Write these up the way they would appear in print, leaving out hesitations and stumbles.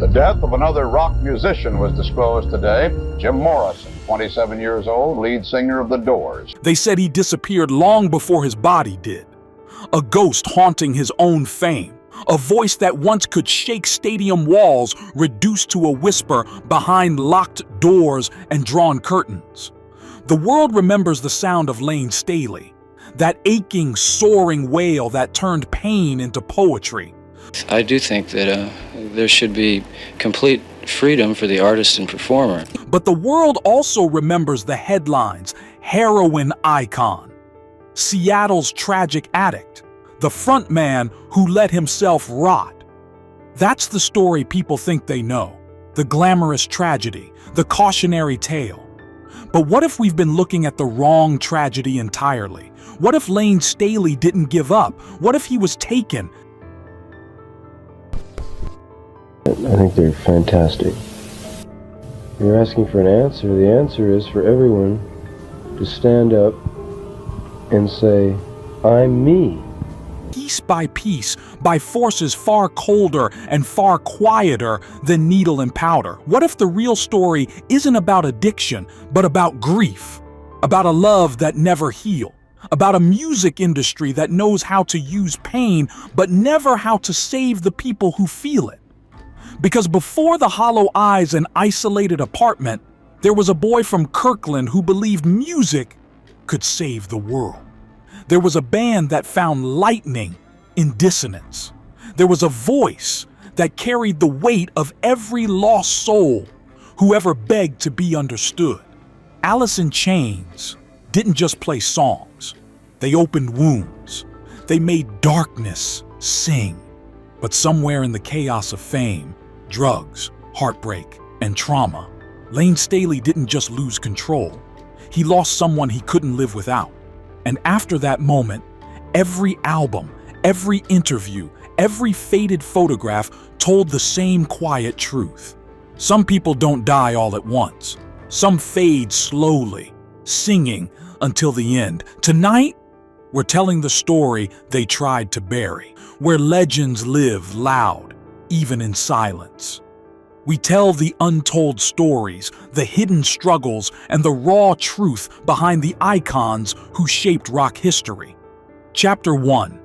The death of another rock musician was disclosed today. Jim Morrison, 27 years old, lead singer of The Doors. They said he disappeared long before his body did. A ghost haunting his own fame. A voice that once could shake stadium walls reduced to a whisper behind locked doors and drawn curtains. The world remembers the sound of Lane Staley, that aching, soaring wail that turned pain into poetry. I do think that there should be complete freedom for the artist and performer. But the world also remembers the headlines: heroin icon, Seattle's tragic addict, the frontman who let himself rot. That's the story people think they know, the glamorous tragedy, the cautionary tale. But what if we've been looking at the wrong tragedy entirely? What if Lane Staley didn't give up? What if he was taken? I think they're fantastic. You're asking for an answer. The answer is for everyone to stand up and say, I'm me. Piece by piece, by forces far colder and far quieter than needle and powder. What if the real story isn't about addiction, but about grief? About a love that never healed? About a music industry that knows how to use pain, but never how to save the people who feel it? Because before the hollow eyes and isolated apartment, there was a boy from Kirkland who believed music could save the world. There was a band that found lightning in dissonance. There was a voice that carried the weight of every lost soul who ever begged to be understood. Alice in Chains didn't just play songs. They opened wounds. They made darkness sing. But somewhere in the chaos of fame, drugs, heartbreak, and trauma, Lane Staley didn't just lose control. He lost someone he couldn't live without. And after that moment, every album, every interview, every faded photograph told the same quiet truth. Some people don't die all at once. Some fade slowly, singing until the end. Tonight, we're telling the story they tried to bury, where legends live loud, even in silence. We tell the untold stories, the hidden struggles, and the raw truth behind the icons who shaped rock history. Chapter 1.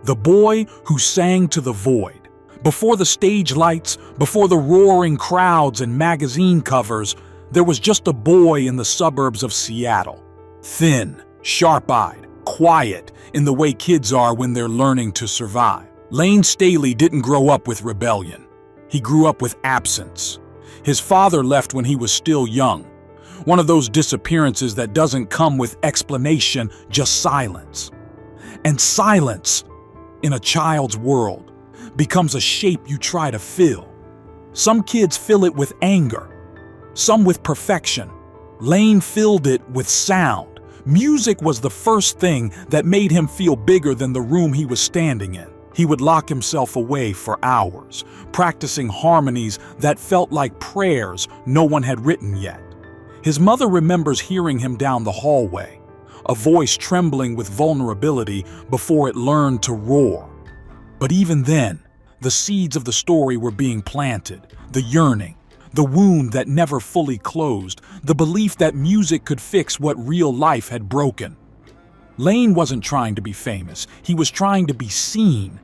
The Boy Who Sang to the Void. Before the stage lights, before the roaring crowds and magazine covers, there was just a boy in the suburbs of Seattle. Thin, sharp-eyed, quiet in the way kids are when they're learning to survive. Lane Staley didn't grow up with rebellion. He grew up with absence. His father left when he was still young. One of those disappearances that doesn't come with explanation, just silence. And silence, in a child's world, becomes a shape you try to fill. Some kids fill it with anger, some with perfection. Lane filled it with sound. Music was the first thing that made him feel bigger than the room he was standing in. He would lock himself away for hours, practicing harmonies that felt like prayers no one had written yet. His mother remembers hearing him down the hallway, a voice trembling with vulnerability before it learned to roar. But even then, the seeds of the story were being planted, the yearning, the wound that never fully closed, the belief that music could fix what real life had broken. Lane wasn't trying to be famous, he was trying to be seen.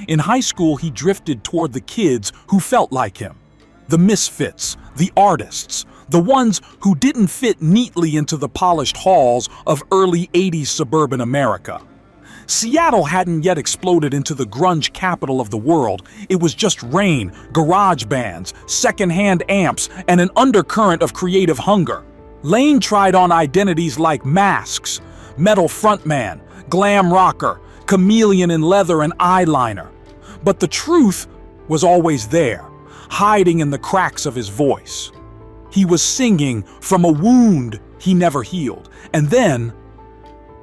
In high school, he drifted toward the kids who felt like him. The misfits, the artists, the ones who didn't fit neatly into the polished halls of early 80s suburban America. Seattle hadn't yet exploded into the grunge capital of the world. It was just rain, garage bands, secondhand amps, and an undercurrent of creative hunger. Lane tried on identities like masks, metal frontman, glam rocker, chameleon in leather and eyeliner. But the truth was always there, hiding in the cracks of his voice. He was singing from a wound he never healed. And then,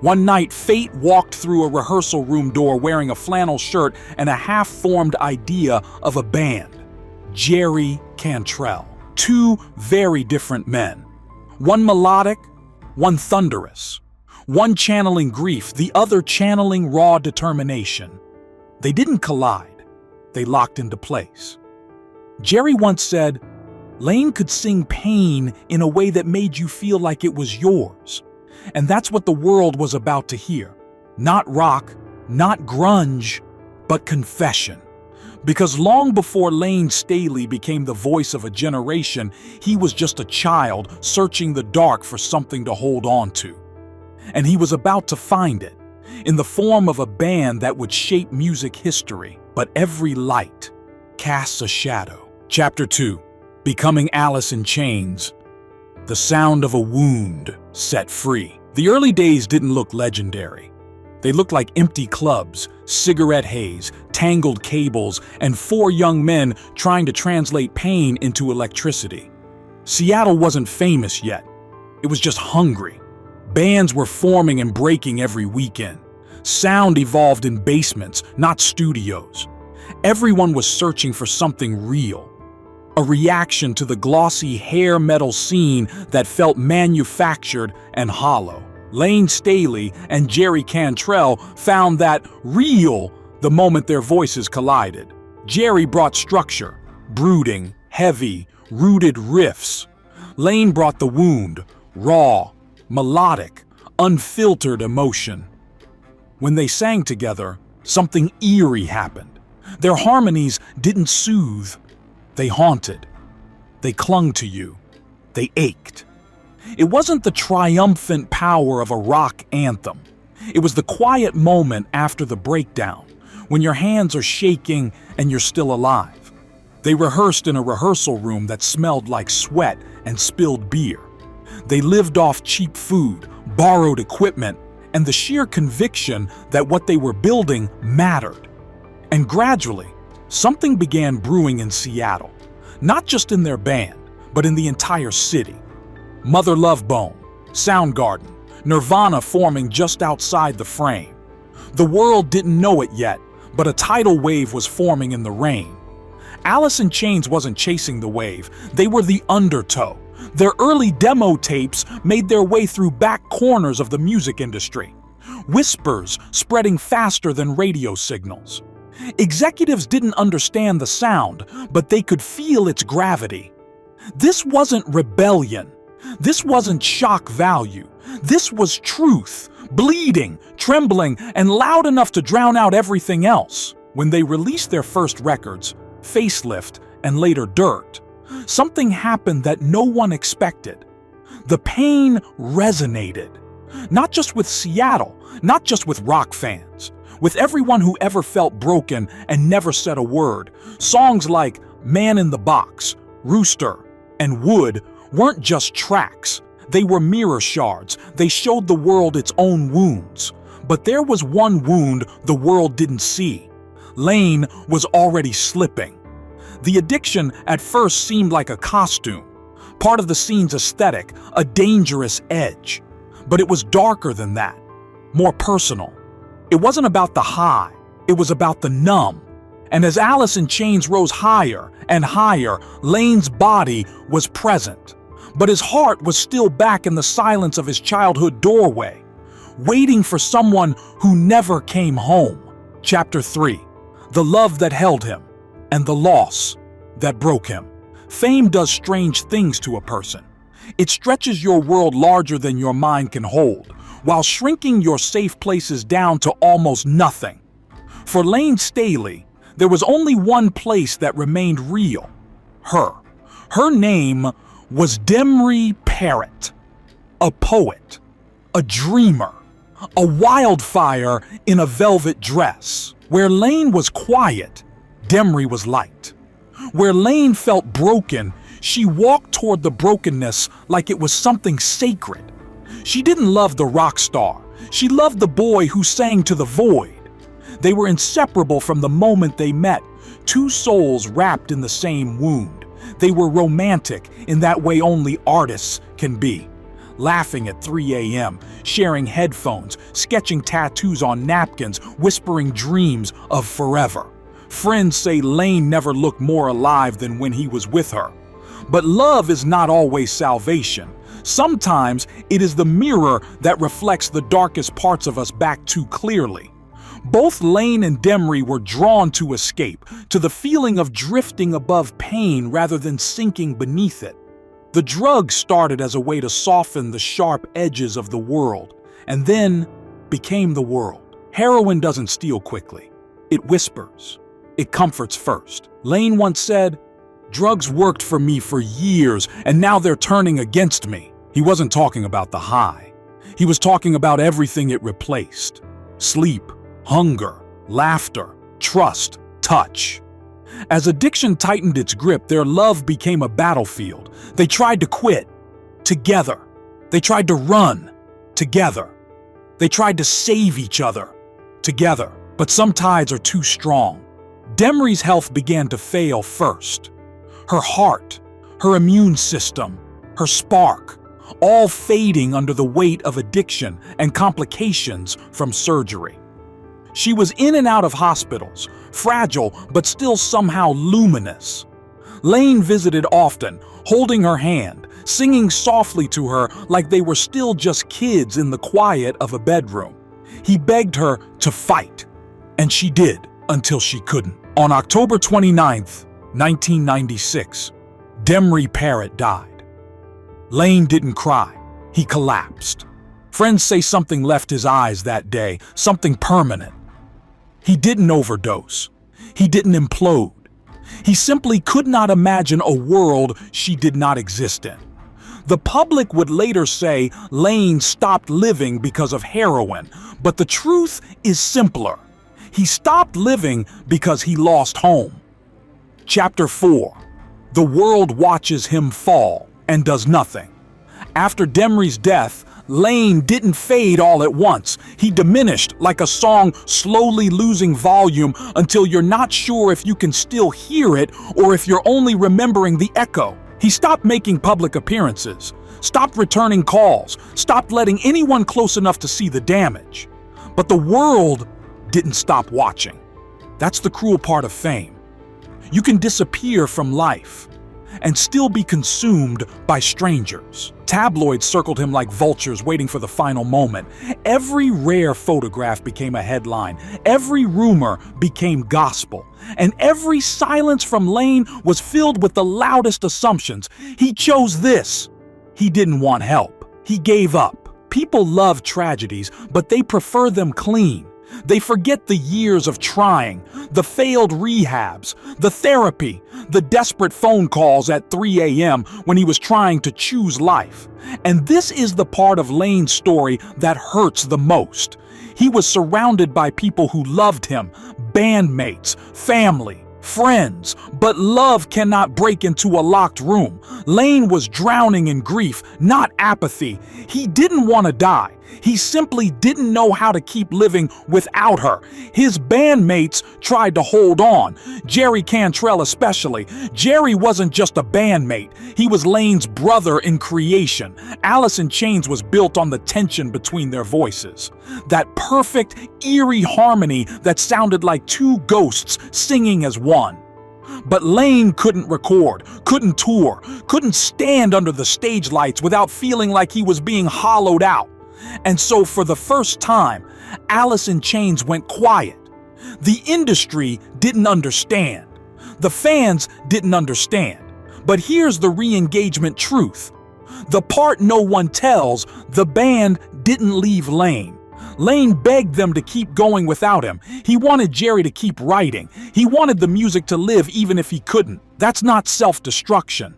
one night, fate walked through a rehearsal room door wearing a flannel shirt and a half-formed idea of a band. Jerry Cantrell. Two very different men. One melodic, one thunderous. One channeling grief, the other channeling raw determination. They didn't collide. They locked into place. Jerry once said, Lane could sing pain in a way that made you feel like it was yours. And that's what the world was about to hear. Not rock, not grunge, but confession. Because long before Lane Staley became the voice of a generation, he was just a child searching the dark for something to hold on to. And he was about to find it, in the form of a band that would shape music history. But every light casts a shadow. Chapter 2. Becoming Alice in Chains. The sound of a wound set free. The early days didn't look legendary. They looked like empty clubs, cigarette haze, tangled cables, and 4 young men trying to translate pain into electricity. Seattle wasn't famous yet. It was just hungry. Bands were forming and breaking every weekend. Sound evolved in basements, not studios. Everyone was searching for something real. A reaction to the glossy hair metal scene that felt manufactured and hollow. Lane Staley and Jerry Cantrell found that real the moment their voices collided. Jerry brought structure, brooding, heavy, rooted riffs. Lane brought the wound, raw, melodic, unfiltered emotion. When they sang together, something eerie happened. Their harmonies didn't soothe. They haunted. They clung to you. They ached. It wasn't the triumphant power of a rock anthem. It was the quiet moment after the breakdown, when your hands are shaking and you're still alive. They rehearsed in a rehearsal room that smelled like sweat and spilled beer. They lived off cheap food, borrowed equipment, and the sheer conviction that what they were building mattered. And gradually, something began brewing in Seattle, not just in their band, but in the entire city. Mother Love Bone, Soundgarden, Nirvana forming just outside the frame. The world didn't know it yet, but a tidal wave was forming in the rain. Alice in Chains wasn't chasing the wave, they were the undertow. Their early demo tapes made their way through back corners of the music industry. Whispers spreading faster than radio signals. Executives didn't understand the sound, but they could feel its gravity. This wasn't rebellion. This wasn't shock value. This was truth, bleeding, trembling, and loud enough to drown out everything else. When they released their first records, Facelift and later Dirt, something happened that no one expected. The pain resonated. Not just with Seattle, not just with rock fans, with everyone who ever felt broken and never said a word. Songs like Man in the Box, Rooster, and Wood weren't just tracks. They were mirror shards. They showed the world its own wounds. But there was one wound the world didn't see. Lane was already slipping. The addiction at first seemed like a costume, part of the scene's aesthetic, a dangerous edge. But it was darker than that, more personal. It wasn't about the high, it was about the numb. And as Alice in Chains rose higher and higher, Lane's body was present. But his heart was still back in the silence of his childhood doorway, waiting for someone who never came home. Chapter 3. The love that held him, and the loss that broke him. Fame does strange things to a person. It stretches your world larger than your mind can hold, while shrinking your safe places down to almost nothing. For Lane Staley, there was only one place that remained real: her. Her name was Demry Parrott, a poet, a dreamer, a wildfire in a velvet dress. Where Lane was quiet, Demry was light. Where Lane felt broken, she walked toward the brokenness like it was something sacred. She didn't love the rock star. She loved the boy who sang to the void. They were inseparable from the moment they met, 2 souls wrapped in the same wound. They were romantic in that way only artists can be. Laughing at 3 a.m., sharing headphones, sketching tattoos on napkins, whispering dreams of forever. Friends say Lane never looked more alive than when he was with her. But love is not always salvation. Sometimes it is the mirror that reflects the darkest parts of us back too clearly. Both Lane and Demry were drawn to escape, to the feeling of drifting above pain rather than sinking beneath it. The drug started as a way to soften the sharp edges of the world, and then became the world. Heroin doesn't steal quickly. It whispers. It comforts first. Lane once said, "Drugs worked for me for years, and now they're turning against me." He wasn't talking about the high. He was talking about everything it replaced. Sleep, hunger, laughter, trust, touch. As addiction tightened its grip, their love became a battlefield. They tried to quit, together. They tried to run, together. They tried to save each other, together. But some tides are too strong. Demry's health began to fail first. Her heart, her immune system, her spark, all fading under the weight of addiction and complications from surgery. She was in and out of hospitals, fragile but still somehow luminous. Lane visited often, holding her hand, singing softly to her like they were still just kids in the quiet of a bedroom. He begged her to fight, and she did until she couldn't. On October 29th, 1996, Demry Parrott died. Lane didn't cry. He collapsed. Friends say something left his eyes that day, something permanent. He didn't overdose. He didn't implode. He simply could not imagine a world she did not exist in. The public would later say Lane stopped living because of heroin, but the truth is simpler. He stopped living because he lost home. Chapter 4. The world watches him fall and does nothing. After Demry's death, Lane didn't fade all at once. He diminished like a song slowly losing volume until you're not sure if you can still hear it or if you're only remembering the echo. He stopped making public appearances, stopped returning calls, stopped letting anyone close enough to see the damage. But the world didn't stop watching. That's the cruel part of fame. You can disappear from life and still be consumed by strangers. Tabloids circled him like vultures waiting for the final moment. Every rare photograph became a headline. Every rumor became gospel. And every silence from Lane was filled with the loudest assumptions. He chose this. He didn't want help. He gave up. People love tragedies, but they prefer them clean. They forget the years of trying, the failed rehabs, the therapy, the desperate phone calls at 3 a.m. when he was trying to choose life. And this is the part of Lane's story that hurts the most. He was surrounded by people who loved him, bandmates, family, friends, but love cannot break into a locked room. Lane was drowning in grief, not apathy. He didn't want to die. He simply didn't know how to keep living without her. His bandmates tried to hold on, Jerry Cantrell especially. Jerry wasn't just a bandmate. He was Lane's brother in creation. Alice in Chains was built on the tension between their voices. That perfect, eerie harmony that sounded like two ghosts singing as one. But Lane couldn't record, couldn't tour, couldn't stand under the stage lights without feeling like he was being hollowed out. And so for the first time, Alice in Chains went quiet. The industry didn't understand. The fans didn't understand. But here's the re-engagement truth. The part no one tells, the band didn't leave Lane. Lane begged them to keep going without him. He wanted Jerry to keep writing. He wanted the music to live even if he couldn't. That's not self-destruction.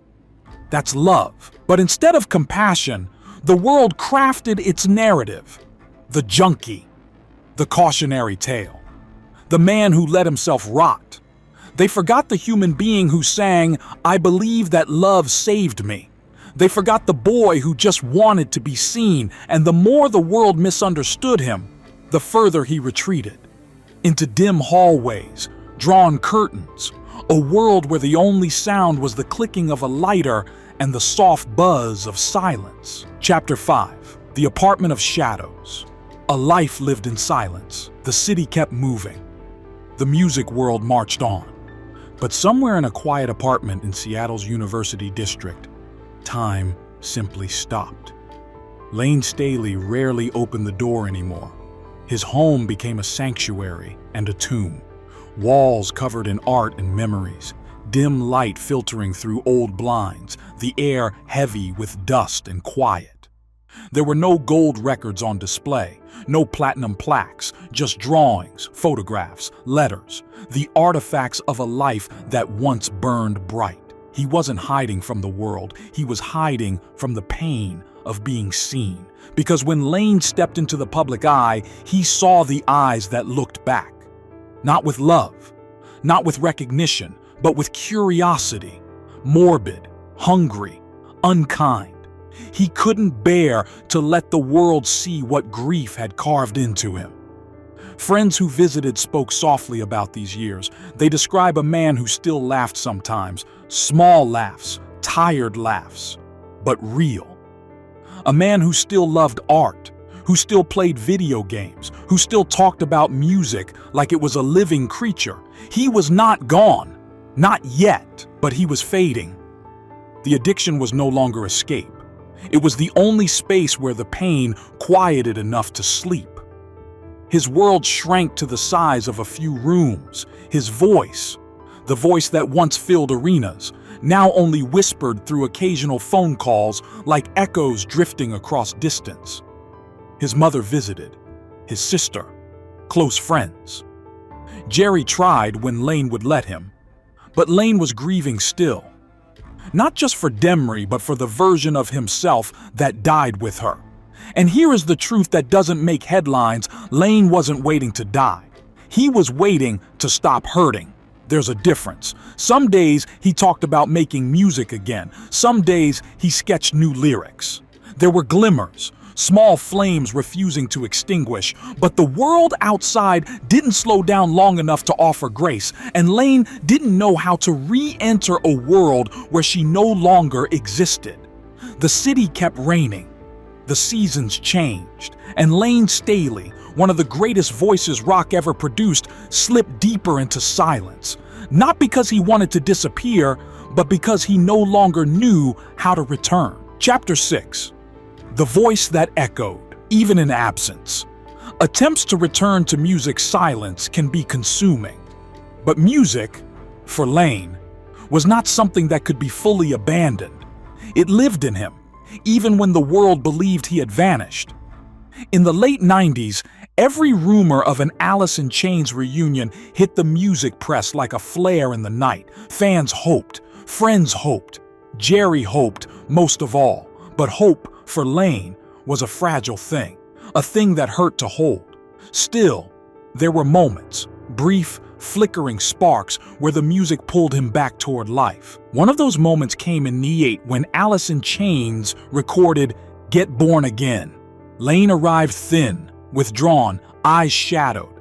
That's love. But instead of compassion, the world crafted its narrative. The junkie, the cautionary tale, the man who let himself rot. They forgot the human being who sang, "I believe that love saved me." They forgot the boy who just wanted to be seen, and the more the world misunderstood him, the further he retreated. Into dim hallways, drawn curtains, a world where the only sound was the clicking of a lighter and the soft buzz of silence. Chapter 5. The Apartment of Shadows. A life lived in silence. The city kept moving. The music world marched on. But somewhere in a quiet apartment in Seattle's University District, time simply stopped. Lane Staley rarely opened the door anymore. His home became a sanctuary and a tomb. Walls covered in art and memories, dim light filtering through old blinds, the air heavy with dust and quiet. There were no gold records on display, no platinum plaques, just drawings, photographs, letters, the artifacts of a life that once burned bright. He wasn't hiding from the world, he was hiding from the pain of being seen. Because when Lane stepped into the public eye, he saw the eyes that looked back. Not with love, not with recognition, but with curiosity, morbid, hungry, unkind. He couldn't bear to let the world see what grief had carved into him. Friends who visited spoke softly about these years. They describe a man who still laughed sometimes, small laughs, tired laughs, but real. A man who still loved art, who still played video games, who still talked about music like it was a living creature. He was not gone, not yet, but he was fading. The addiction was no longer escape. It was the only space where the pain quieted enough to sleep. His world shrank to the size of a few rooms. His voice, the voice that once filled arenas, now only whispered through occasional phone calls like echoes drifting across distance. His mother visited, his sister, close friends. Jerry tried when Lane would let him, but Lane was grieving still. Not just for Demry, but for the version of himself that died with her. And here is the truth that doesn't make headlines. Lane wasn't waiting to die. He was waiting to stop hurting. There's a difference. Some days he talked about making music again. Some days he sketched new lyrics. There were glimmers, small flames refusing to extinguish, but the world outside didn't slow down long enough to offer grace, and Lane didn't know how to re-enter a world where she no longer existed. The city kept raining. The seasons changed, and Lane Staley, one of the greatest voices rock ever produced, slipped deeper into silence. Not because he wanted to disappear, but because he no longer knew how to return. Chapter 6. The voice that echoed, even in absence. Attempts to return to music's silence can be consuming. But music, for Lane, was not something that could be fully abandoned. It lived in him, even when the world believed he had vanished. In the late 90s, every rumor of an Alice in Chains reunion hit the music press like a flare in the night. Fans hoped, friends hoped, Jerry hoped most of all. But hope, for Lane, was a fragile thing, a thing that hurt to hold. Still, there were moments, brief, flickering sparks where the music pulled him back toward life. One of those moments came in '98 when Alice in Chains recorded Get Born Again. Lane arrived thin, withdrawn, eyes shadowed.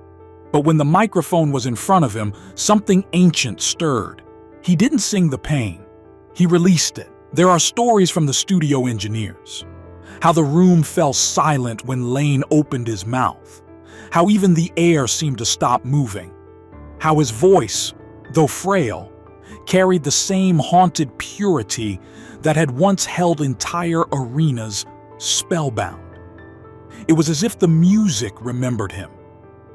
But when the microphone was in front of him, something ancient stirred. He didn't sing the pain. He released it. There are stories from the studio engineers. How the room fell silent when Lane opened his mouth. How even the air seemed to stop moving. How his voice, though frail, carried the same haunted purity that had once held entire arenas spellbound. It was as if the music remembered him,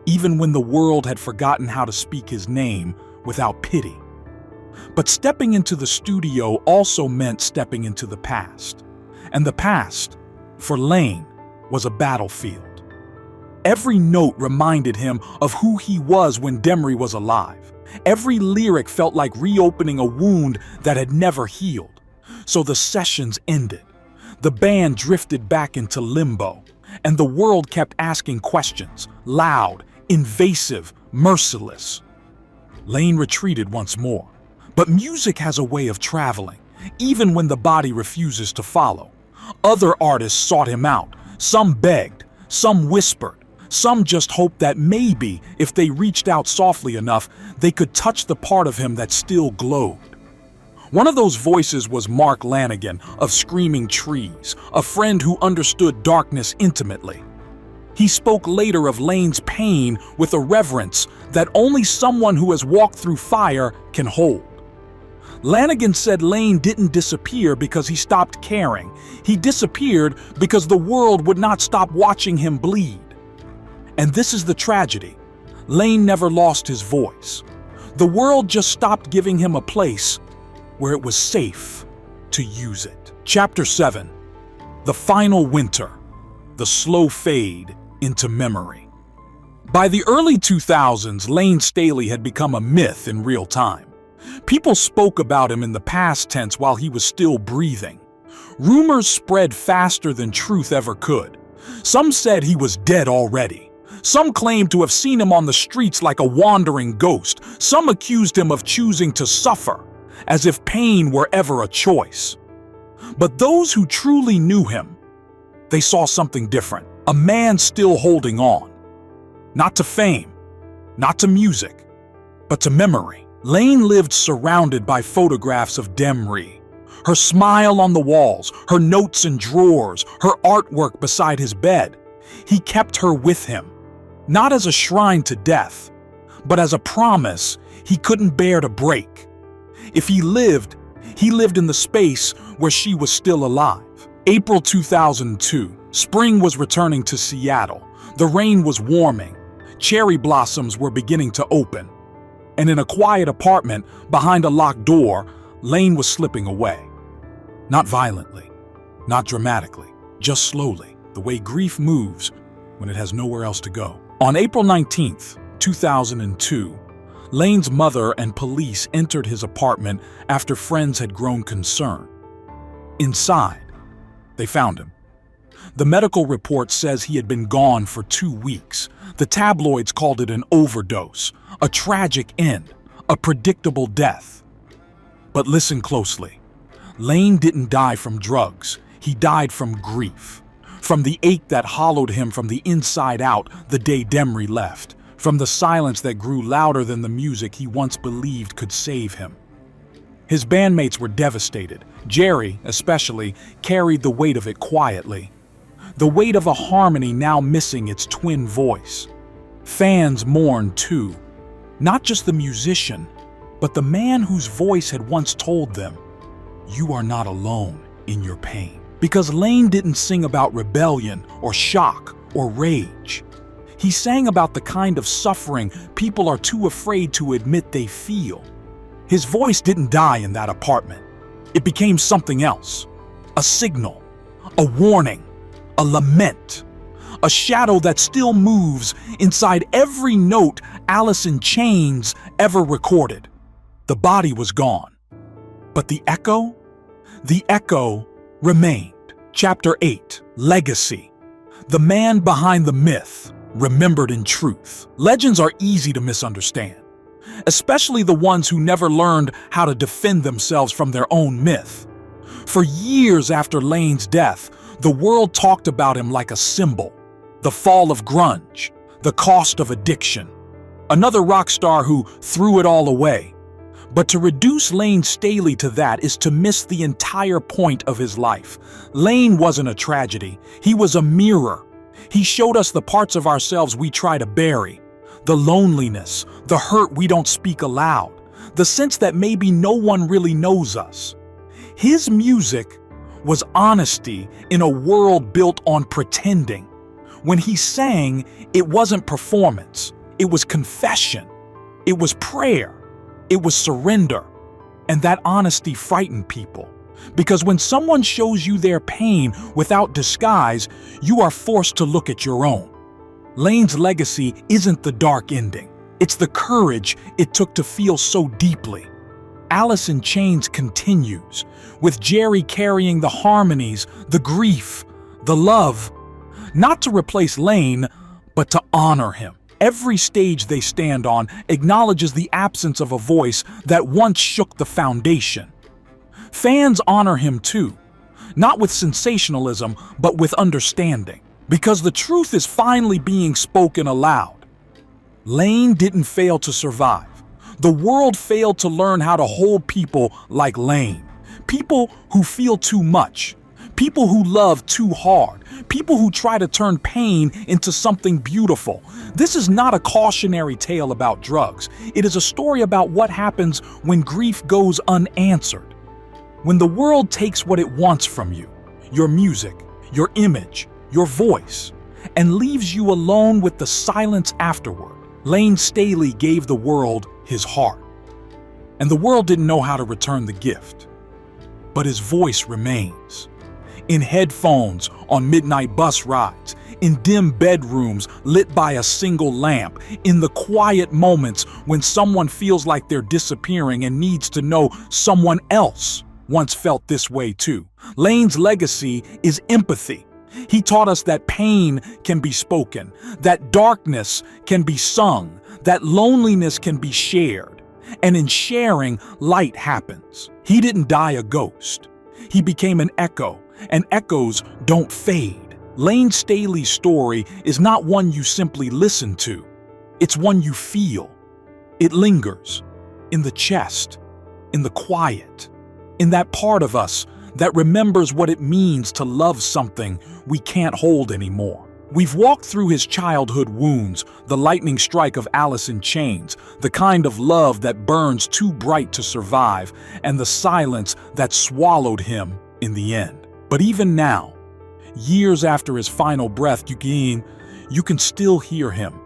even when the world had forgotten how to speak his name without pity. But stepping into the studio also meant stepping into the past. And the past, for Lane, was a battlefield. Every note reminded him of who he was when Demry was alive. Every lyric felt like reopening a wound that had never healed. So the sessions ended. The band drifted back into limbo, and the world kept asking questions, loud, invasive, merciless. Lane retreated once more. But music has a way of traveling, even when the body refuses to follow. Other artists sought him out. Some begged, some whispered, some just hoped that maybe, if they reached out softly enough, they could touch the part of him that still glowed. One of those voices was Mark Lanigan of Screaming Trees, a friend who understood darkness intimately. He spoke later of Lane's pain with a reverence that only someone who has walked through fire can hold. Lanigan said Lane didn't disappear because he stopped caring. He disappeared because the world would not stop watching him bleed. And this is the tragedy. Lane never lost his voice. The world just stopped giving him a place where it was safe to use it. Chapter 7. The Final Winter. The Slow Fade into Memory. By the early 2000s, Lane Staley had become a myth in real time. People spoke about him in the past tense while he was still breathing. Rumors spread faster than truth ever could. Some said he was dead already. Some claimed to have seen him on the streets like a wandering ghost. Some accused him of choosing to suffer, as if pain were ever a choice. But those who truly knew him, they saw something different. A man still holding on. Not to fame, not to music, but to memory. Lane lived surrounded by photographs of Demry. Her smile on the walls, her notes in drawers, her artwork beside his bed. He kept her with him, not as a shrine to death, but as a promise he couldn't bear to break. If he lived in the space where she was still alive. April 2002, spring was returning to Seattle. The rain was warming. Cherry blossoms were beginning to open. And in a quiet apartment behind a locked door, Lane was slipping away. Not violently, not dramatically, just slowly, the way grief moves when it has nowhere else to go. On April 19th, 2002, Lane's mother and police entered his apartment after friends had grown concerned. Inside, they found him. The medical report says he had been gone for 2 weeks. The tabloids called it an overdose, a tragic end, a predictable death. But listen closely. Lane didn't die from drugs. He died from grief. From the ache that hollowed him from the inside out the day Demry left. From the silence that grew louder than the music he once believed could save him. His bandmates were devastated. Jerry, especially, carried the weight of it quietly. The weight of a harmony now missing its twin voice. Fans mourned too. Not just the musician, but the man whose voice had once told them, "You are not alone in your pain." Because Lane didn't sing about rebellion or shock or rage. He sang about the kind of suffering people are too afraid to admit they feel. His voice didn't die in that apartment. It became something else. A signal, a warning, a lament, a shadow that still moves inside every note Alice in Chains ever recorded. The body was gone, but the echo remained. Chapter 8, Legacy. The man behind the myth, remembered in truth. Legends are easy to misunderstand, especially the ones who never learned how to defend themselves from their own myth. For years after Lane's death, the world talked about him like a symbol. The fall of grunge, the cost of addiction. Another rock star who threw it all away. But to reduce Lane Staley to that is to miss the entire point of his life. Lane wasn't a tragedy. He was a mirror. He showed us the parts of ourselves we try to bury. The loneliness, the hurt we don't speak aloud, the sense that maybe no one really knows us. His music was honesty in a world built on pretending. When he sang, it wasn't performance. It was confession. It was prayer. It was surrender. And that honesty frightened people. Because when someone shows you their pain without disguise, you are forced to look at your own. Lane's legacy isn't the dark ending. It's the courage it took to feel so deeply. Alice in Chains continues, with Jerry carrying the harmonies, the grief, the love, not to replace Lane, but to honor him. Every stage they stand on acknowledges the absence of a voice that once shook the foundation. Fans honor him too, not with sensationalism, but with understanding, because the truth is finally being spoken aloud. Lane didn't fail to survive. The world failed to learn how to hold people like Lane. People who feel too much. People who love too hard. People who try to turn pain into something beautiful. This is not a cautionary tale about drugs. It is a story about what happens when grief goes unanswered. When the world takes what it wants from you, your music, your image, your voice, and leaves you alone with the silence afterward. Lane Staley gave the world his heart, and the world didn't know how to return the gift. But his voice remains. In headphones, on midnight bus rides, in dim bedrooms lit by a single lamp, in the quiet moments when someone feels like they're disappearing and needs to know someone else once felt this way too. Lane's legacy is empathy. He taught us that pain can be spoken, that darkness can be sung, that loneliness can be shared, and in sharing, light happens. He didn't die a ghost. He became an echo, and echoes don't fade. Lane Staley's story is not one you simply listen to. It's one you feel. It lingers in the chest, in the quiet, in that part of us that remembers what it means to love something we can't hold anymore. We've walked through his childhood wounds, the lightning strike of Alice in Chains, the kind of love that burns too bright to survive, and the silence that swallowed him in the end. But even now, years after his final breath, you can still hear him.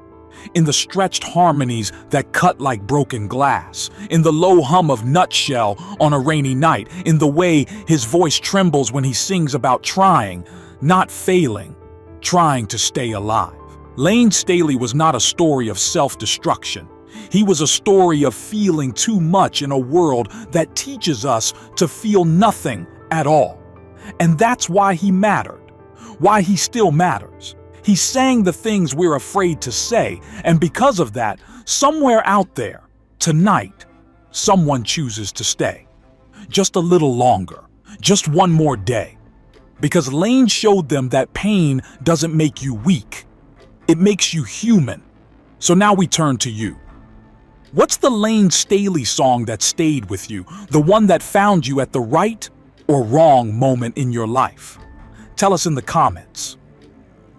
In the stretched harmonies that cut like broken glass, in the low hum of Nutshell on a rainy night, in the way his voice trembles when he sings about trying, not failing, trying to stay alive. Lane Staley was not a story of self-destruction. He was a story of feeling too much in a world that teaches us to feel nothing at all. And that's why he mattered, why he still matters. He sang the things we're afraid to say, and because of that, somewhere out there, tonight, someone chooses to stay. Just a little longer, just one more day. Because Lane showed them that pain doesn't make you weak. It makes you human. So now we turn to you. What's the Lane Staley song that stayed with you, the one that found you at the right or wrong moment in your life? Tell us in the comments.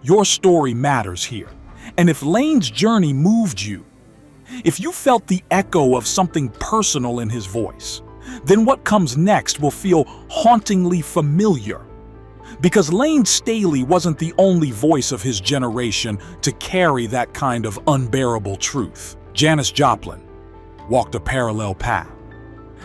Your story matters here. And if Lane's journey moved you, if you felt the echo of something personal in his voice, then what comes next will feel hauntingly familiar. Because Lane Staley wasn't the only voice of his generation to carry that kind of unbearable truth. Janis Joplin walked a parallel path,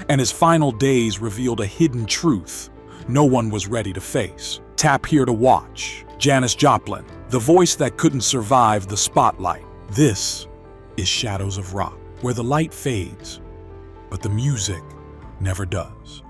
and his final days revealed a hidden truth no one was ready to face. Tap here to watch. Janis Joplin, the voice that couldn't survive the spotlight. This is Shadows of Rock, where the light fades, but the music never does.